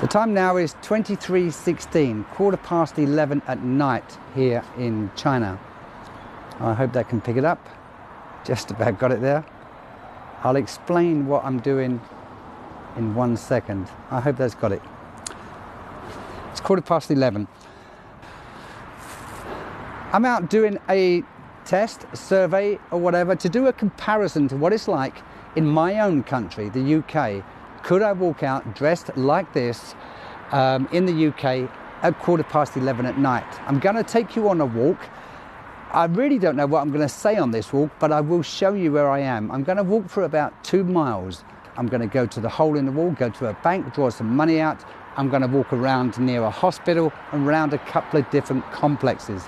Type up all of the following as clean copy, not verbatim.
The time now is 23:16, 11:15 at night here in China. I hope they can pick it up. Just about got it there. I'll explain what I'm doing in 1 second. I hope that's got it. It's 11:15. I'm out doing a test, a survey or whatever to do a comparison to what it's like in my own country, the UK. Could I walk out dressed like this in the UK at 11:15 at night? I'm going to take you on a walk. I really don't know what I'm going to say on this walk, but I will show you where I am. I'm going to walk for about 2 miles. I'm going to go to the hole in the wall, go to a bank, draw some money out. I'm going to walk around near a hospital and around a couple of different complexes.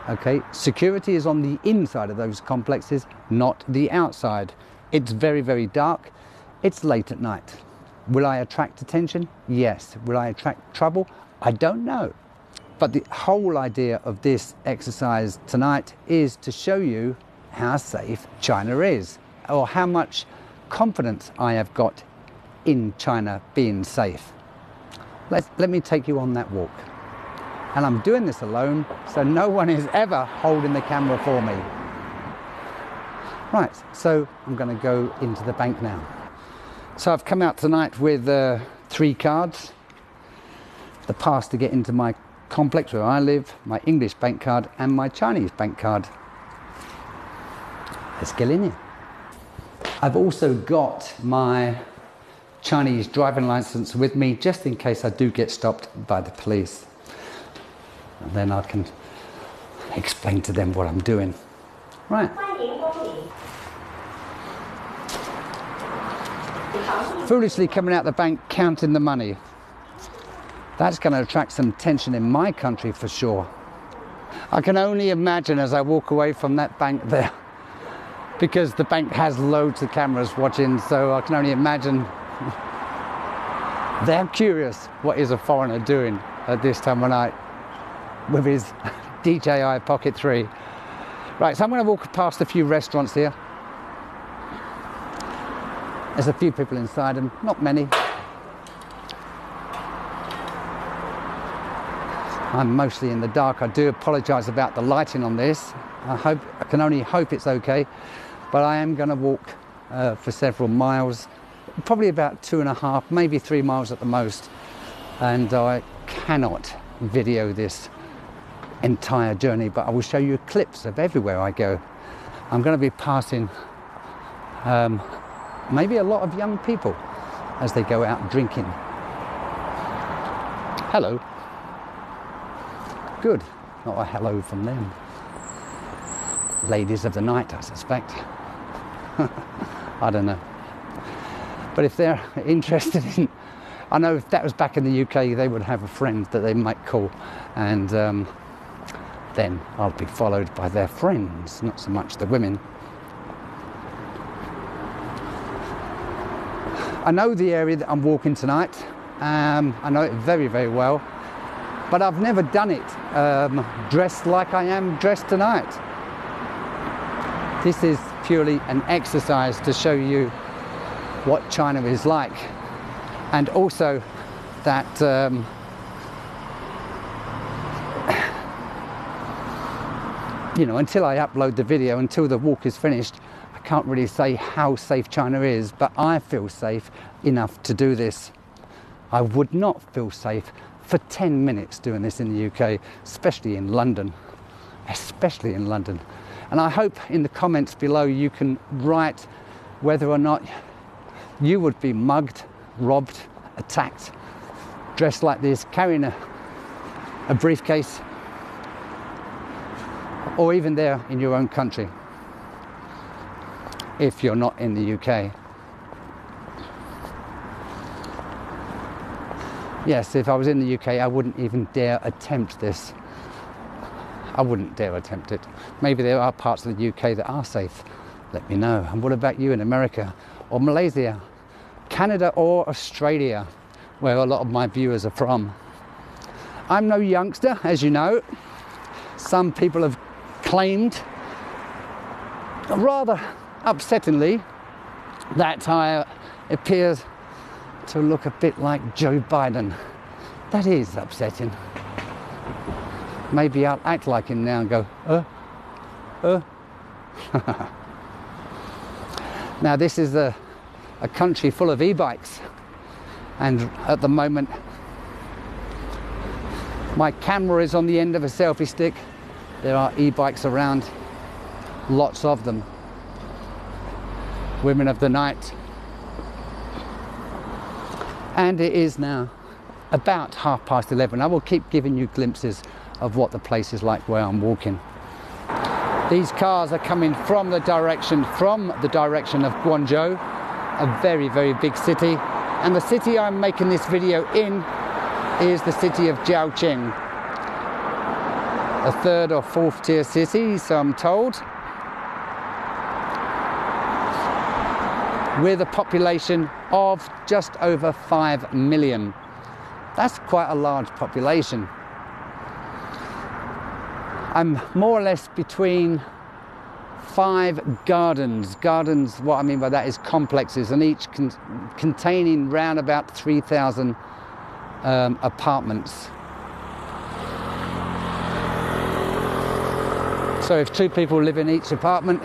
Okay, security is on the inside of those complexes, not the outside. It's very, very dark. It's late at night. Will I attract attention? Yes. Will I attract trouble? I don't know. But the whole idea of this exercise tonight is to show you how safe China is, or how much confidence I have got in China being safe. Let me take you on that walk. And I'm doing this alone, so no one is ever holding the camera for me. Right, so I'm going to go into the bank now. So I've come out tonight with 3 cards. The pass to get into my complex where I live, my English bank card and my Chinese bank card. Let's get in here. I've also got my Chinese driving license with me just in case I do get stopped by the police. And then I can explain to them what I'm doing. Right. Foolishly coming out the bank counting the money. That's going to attract some tension in my country for sure. I can only imagine as I walk away from that bank there, because the bank has loads of cameras watching, so I can only imagine they're curious what is a foreigner doing at this time of night with his DJI Pocket 3. Right, so I'm going to walk past a few restaurants here. There's a few people inside and not many. I'm mostly in the dark. I do apologise about the lighting on this. I can only hope it's okay. But I am going to walk for several miles, probably about 2.5, maybe 3 miles at the most. And I cannot video this entire journey, but I will show you clips of everywhere I go. I'm going to be passing maybe a lot of young people as they go out drinking. Hello. Good. Not a hello from them. Ladies of the night, I suspect. I don't know. But if they're interested in... I know if that was back in the UK, they would have a friend that they might call. And then I'll be followed by their friends, not so much the women. I know the area that I'm walking tonight. I know it very, very well. But I've never done it dressed like I am dressed tonight. This is purely an exercise to show you what China is like. And also that you know, until I upload the video, until the walk is finished, I can't really say how safe China is, but I feel safe enough to do this. I would not feel safe for 10 minutes doing this in the UK, especially in London. Especially in London. And I hope in the comments below you can write whether or not you would be mugged, robbed, attacked, dressed like this, carrying a briefcase, or even there in your own country, if you're not in the UK. Yes, if I was in the UK, I wouldn't even dare attempt this. I wouldn't dare attempt it. Maybe there are parts of the UK that are safe. Let me know. And what about you in America or Malaysia, Canada or Australia, where a lot of my viewers are from? I'm no youngster, as you know. Some people have claimed, rather upsettingly, that I appear to look a bit like Joe Biden. That is upsetting. Maybe I'll act like him now and go, Now this is a country full of e-bikes, and at the moment my camera is on the end of a selfie stick. There are e-bikes around, lots of them. Women of the night. And it is now about 11:30. I will keep giving you glimpses of what the place is like where I'm walking. These cars are coming from the direction of Guangzhou, a very, very big city. And the city I'm making this video in is the city of Zhaoqing, a 3rd or 4th tier city, so I'm told, with a population of just over 5 million. That's quite a large population. I'm more or less between 5 gardens. Gardens, what I mean by that is complexes, and each containing round about 3,000 apartments. So if 2 people live in each apartment,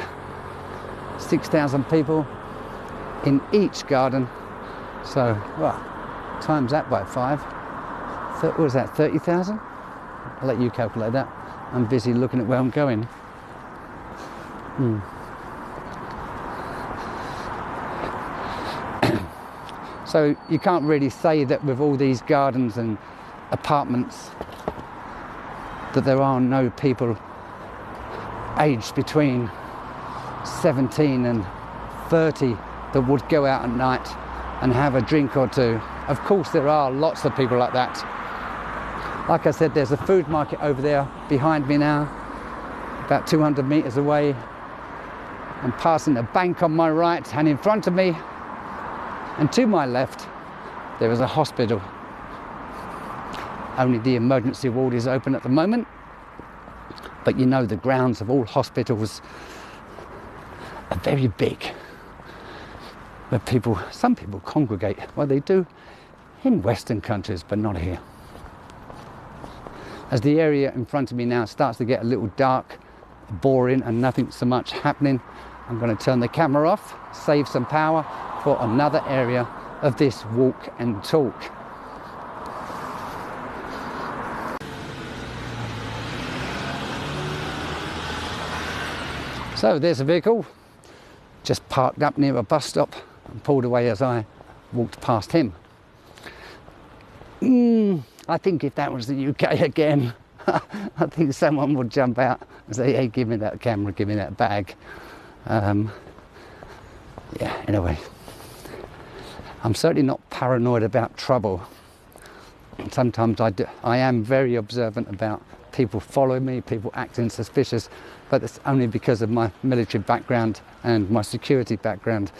6,000 people in each garden. So, well, times that by 5. What was that, 30,000? I'll let you calculate that. I'm busy looking at where I'm going. So you can't really say that with all these gardens and apartments that there are no people aged between 17 and 30 that would go out at night and have a drink or two. Of course there are lots of people like that. Like I said, there's a food market over there behind me now, about 200 meters away. I'm passing a bank on my right, and in front of me and to my left there is a hospital. Only the emergency ward is open at the moment, but you know the grounds of all hospitals are very big, where some people congregate. Well, they do in Western countries, but not here. As the area in front of me now starts to get a little dark, boring, and nothing so much happening, I'm going to turn the camera off, save some power for another area of this walk and talk. So there's a vehicle just parked up near a bus stop and pulled away as I walked past him. I think if that was the UK again, I think someone would jump out and say, hey, give me that camera, give me that bag. Yeah, anyway, I'm certainly not paranoid about trouble. Sometimes I am very observant about people following me, people acting suspicious, but it's only because of my military background and my security background.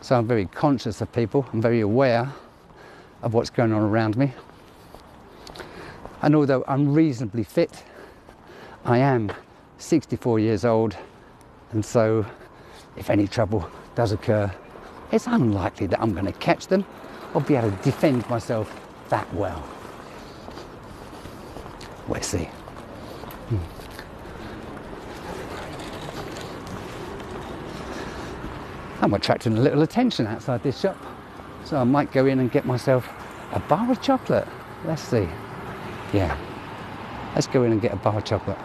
So I'm very conscious of people, I'm very aware of what's going on around me. And although I'm reasonably fit, I am 64 years old, and so if any trouble does occur, it's unlikely that I'm going to catch them or be able to defend myself that well. We'll see. I'm attracting a little attention outside this shop, so I might go in and get myself a bar of chocolate. Let's see. Yeah, let's go in and get a bar of chocolate.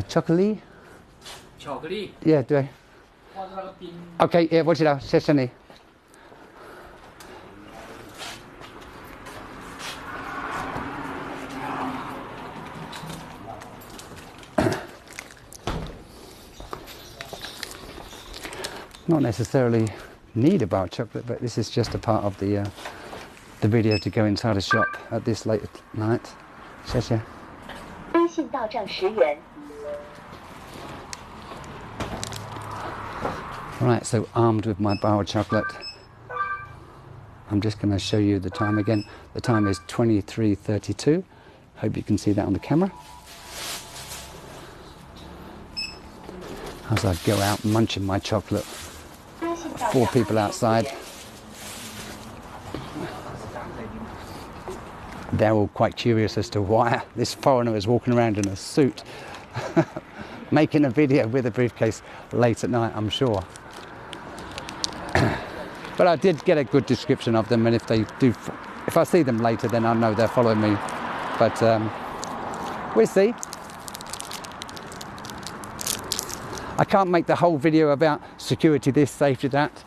Chocolate? Chocolate? Yeah, 对。OK, yeah, 我知道，谢谢你。Not necessarily need a bar of chocolate, but this is just a part of the video to go inside a shop at this late at night. 谢谢。微信到账10元。Right, so armed with my bar of chocolate, I'm just going to show you the time again. The time is 23:32. Hope you can see that on the camera. as I go out munching my chocolate. 4 people outside. They're all quite curious as to why this foreigner is walking around in a suit, making a video with a briefcase late at night, I'm sure. But I did get a good description of them, and if I see them later, then I know they're following me. But we'll see. I can't make the whole video about security this, safety that.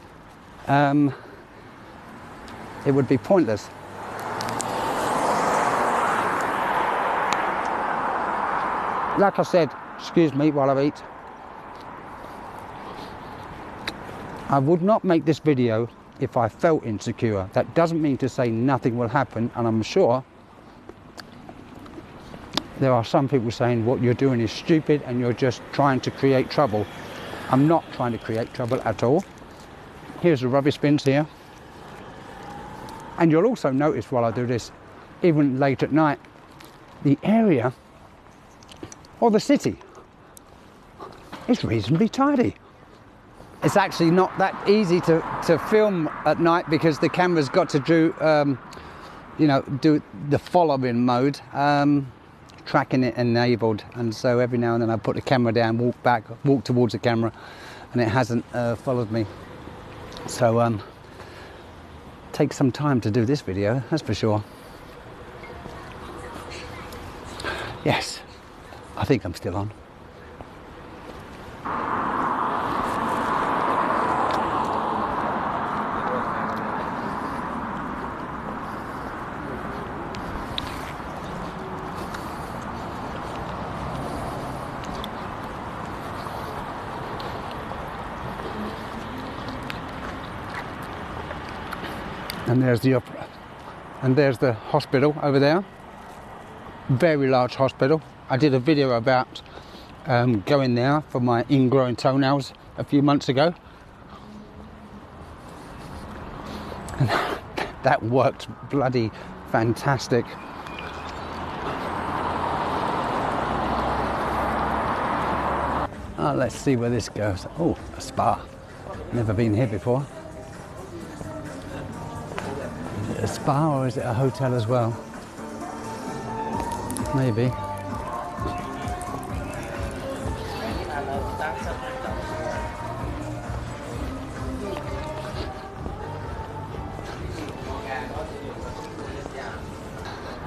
It would be pointless. Like I said, excuse me while I eat. I would not make this video if I felt insecure. That doesn't mean to say nothing will happen, and I'm sure there are some people saying what you're doing is stupid and you're just trying to create trouble. I'm not trying to create trouble at all. Here's the rubbish bins here. And you'll also notice while I do this, even late at night, the area or the city is reasonably tidy. It's actually not that easy to film at night because the camera's got to do the following mode. Tracking it enabled, and so every now and then I put the camera down, walk towards the camera, and it hasn't followed me. So takes some time to do this video, that's for sure. Yes, I think I'm still on. And there's the opera, and there's the hospital over there. Very large hospital. I did a video about going there for my ingrowing toenails a few months ago, and that worked bloody fantastic. Let's see where this goes. Oh, a spa. Never been here before. A spa, or is it a hotel as well? Maybe.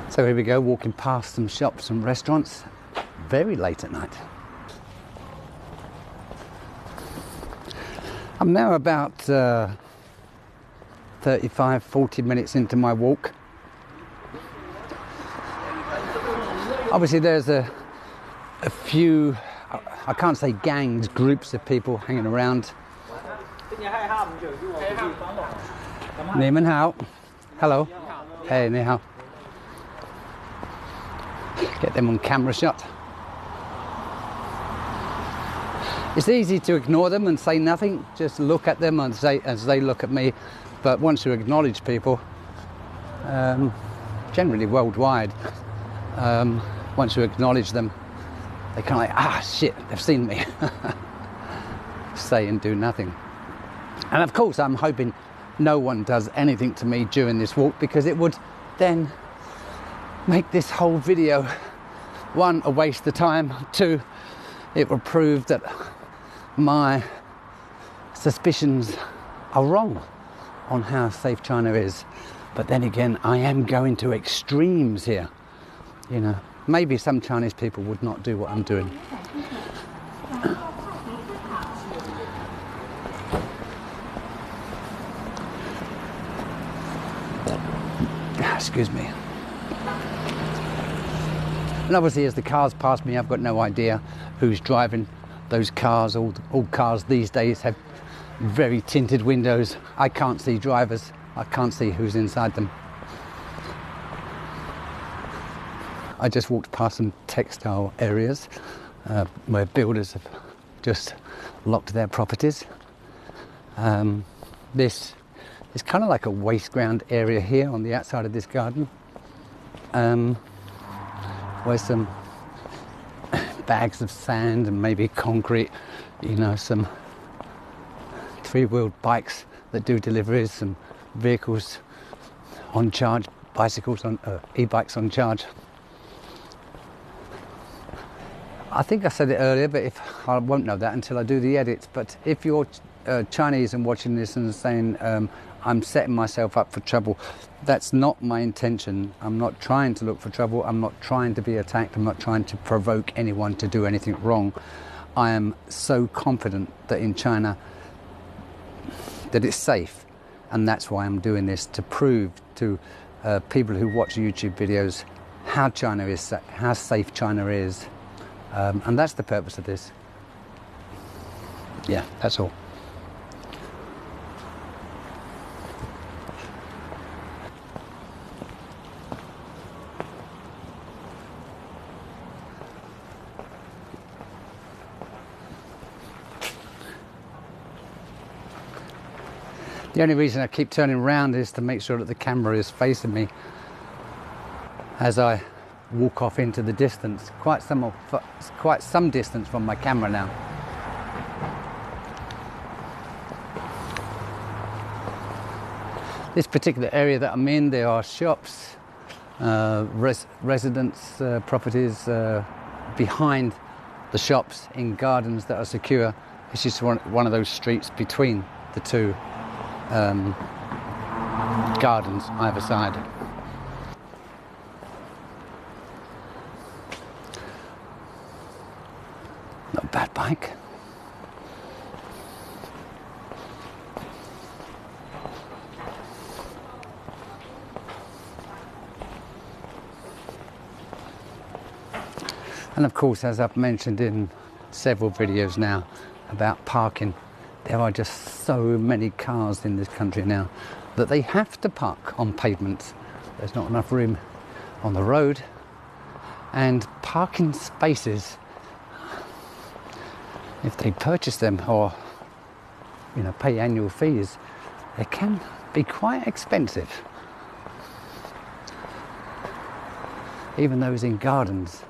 So here we go, walking past some shops and restaurants, very late at night. I'm now about 35-40 minutes into my walk. Obviously there's a few, I can't say gangs, groups of people hanging around. Ni men hao. Hello. Hey, ni hao. Get them on camera shot. It's easy to ignore them and say nothing, just look at them and say as they look at me. But once you acknowledge people, generally worldwide, once you acknowledge them, they kind of like, ah, shit, they've seen me. Say and do nothing. And of course, I'm hoping no one does anything to me during this walk, because it would then make this whole video, 1, a waste of time, 2, it will prove that my suspicions are wrong on how safe China is. But then again, I am going to extremes here. You know, maybe some Chinese people would not do what I'm doing. Excuse me. And obviously as the cars pass me, I've got no idea who's driving those cars. All cars these days have very tinted windows. I can't see drivers. I can't see who's inside them. I just walked past some textile areas where builders have just locked their properties. This is kind of like a waste ground area here on the outside of this garden, where some bags of sand and maybe concrete, you know, some three-wheeled bikes that do deliveries, some vehicles on charge, bicycles on e-bikes on charge. I think I said it earlier, but if I won't know that until I do the edits. But if you're Chinese and watching this and saying I'm setting myself up for trouble, that's not my intention. I'm not trying to look for trouble. I'm not trying to be attacked. I'm not trying to provoke anyone to do anything wrong. I am so confident that in China that it's safe, and that's why I'm doing this, to prove to people who watch YouTube videos how China is, how safe China is. And that's the purpose of this. Yeah, that's all. The only reason I keep turning around is to make sure that the camera is facing me as I walk off into the distance, quite some distance from my camera now. This particular area that I'm in, there are shops, residence properties behind the shops in gardens that are secure. It's just one of those streets between the two gardens either side. Not a bad bike. And of course, as I've mentioned in several videos now about parking, there are just so many cars in this country now that they have to park on pavements. There's not enough room on the road, and parking spaces, if they purchase them or, you know, pay annual fees, they can be quite expensive. Even those in gardens,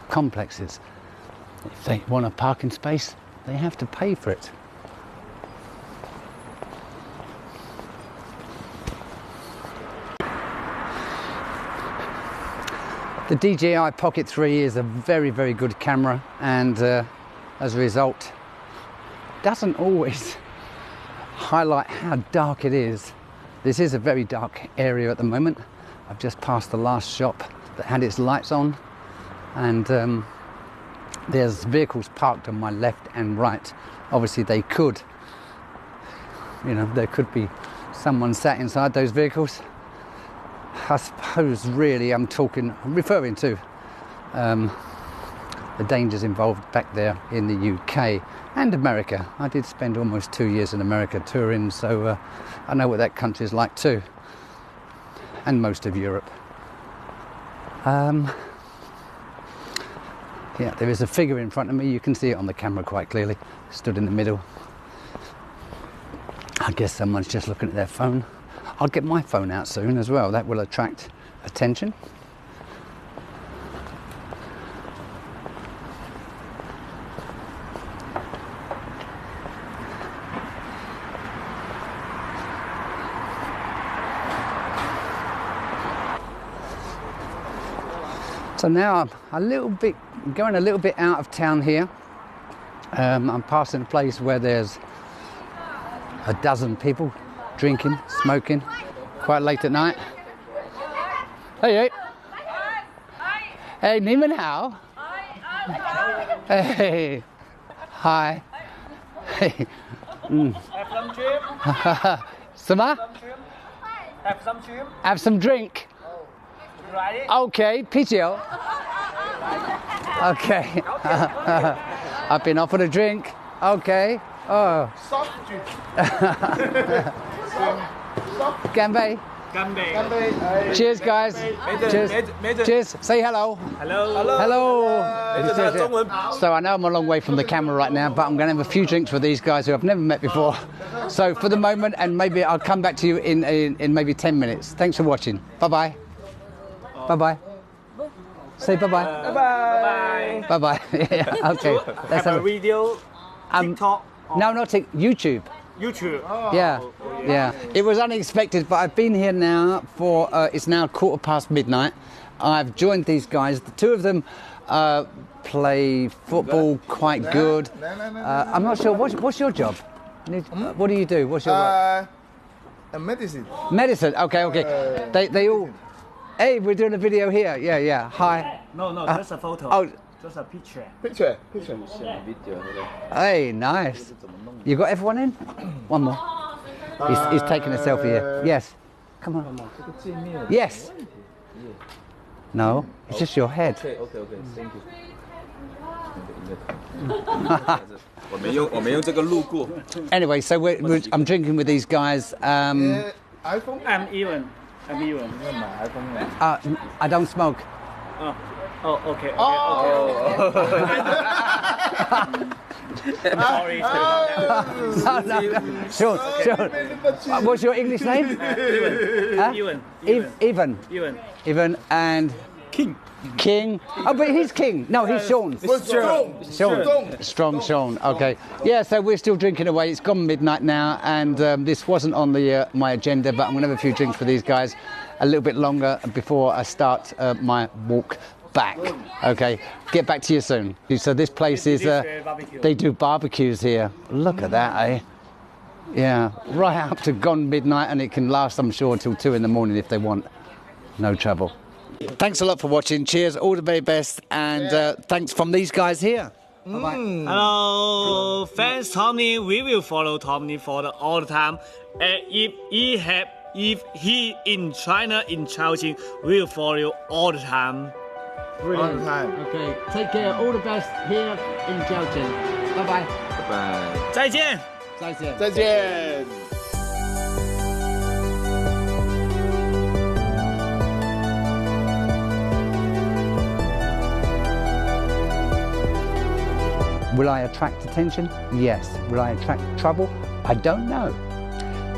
complexes, if they want a parking space, they have to pay for it. The DJI Pocket 3 is a very, very good camera, and as a result, doesn't always highlight how dark it is. This is a very dark area at the moment. I've just passed the last shop that had its lights on, and there's vehicles parked on my left and right. Obviously they could, you know, there could be someone sat inside those vehicles. I suppose really I'm referring to the dangers involved back there in the UK and America. I did spend almost 2 years in America touring, so I know what that country is like too, and most of Europe. Yeah, there is a figure in front of me. You can see it on the camera quite clearly. Stood in the middle. I guess someone's just looking at their phone. I'll get my phone out soon as well. That will attract attention. So now I'm going a little bit out of town here. I'm passing a place where there's a dozen people drinking, smoking, quite late at night. Hey, hey, 你们好. Hey, hi. Hey. Have some shrimp. 什么? Have some shrimp. Have some drink. Right. Okay, 啤酒. Okay. I've been offered a drink. Okay. Oh. Soft drink. 干杯. Cheers, guys. Cheers. Say hello. Hello. So I know I'm a long way from the camera right now, but I'm going to have a few drinks with these guys who I've never met before. So for the moment, and maybe I'll come back to you in maybe 10 minutes. Thanks for watching. Bye-bye. Bye-bye. Say bye-bye. Bye. Bye bye. Yeah, okay. Let's Have a video, TikTok. No, not YouTube. YouTube. Yeah, yeah. It was unexpected, but I've been here now for, it's now midnight. I've joined these guys. The two of them play football quite good. I'm not sure, what's your job? What do you do? What's your work? Medicine. Medicine, okay. They all, hey, we're doing a video here. Yeah. Hi. No, just a photo. Oh. Just a picture. Picture. Hey, nice. You got everyone in? One more. He's taking a selfie here. Yes. Come on. Yes. No, it's just your head. Okay. Thank you. 我们用这个路过。 Anyway, so I'm drinking with these guys. iPhone. I'm even. I don't smoke. Okay. Sorry. Sure. What's your English name? Even and King. Oh, but he's King. No, he's Sean. Sean. Okay. Yeah, so we're still drinking away. It's gone midnight now, and this wasn't on my agenda, but I'm going to have a few drinks for these guys a little bit longer before I start my walk back. Okay, get back to you soon. So this place is, they do barbecues here. Look at that, eh? Yeah, right up to gone midnight, and it can last, I'm sure, till 2 in the morning if they want. No trouble. Thanks a lot for watching. Cheers, all the very best, and thanks from these guys here. Bye-bye. Hello, fans Tommy. We will follow Tommy for all the time. If he in China, in Chongqing, we will follow you all the time. All the time. Okay, take care. All the best here in Chongqing. Bye-bye. 拜拜。再见。再见。Will I attract attention? Yes. Will I attract trouble? I don't know.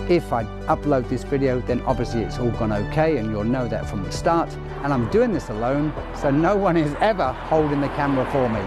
If I upload this video, then obviously it's all gone okay, and you'll know that from the start. And I'm doing this alone, so no one is ever holding the camera for me.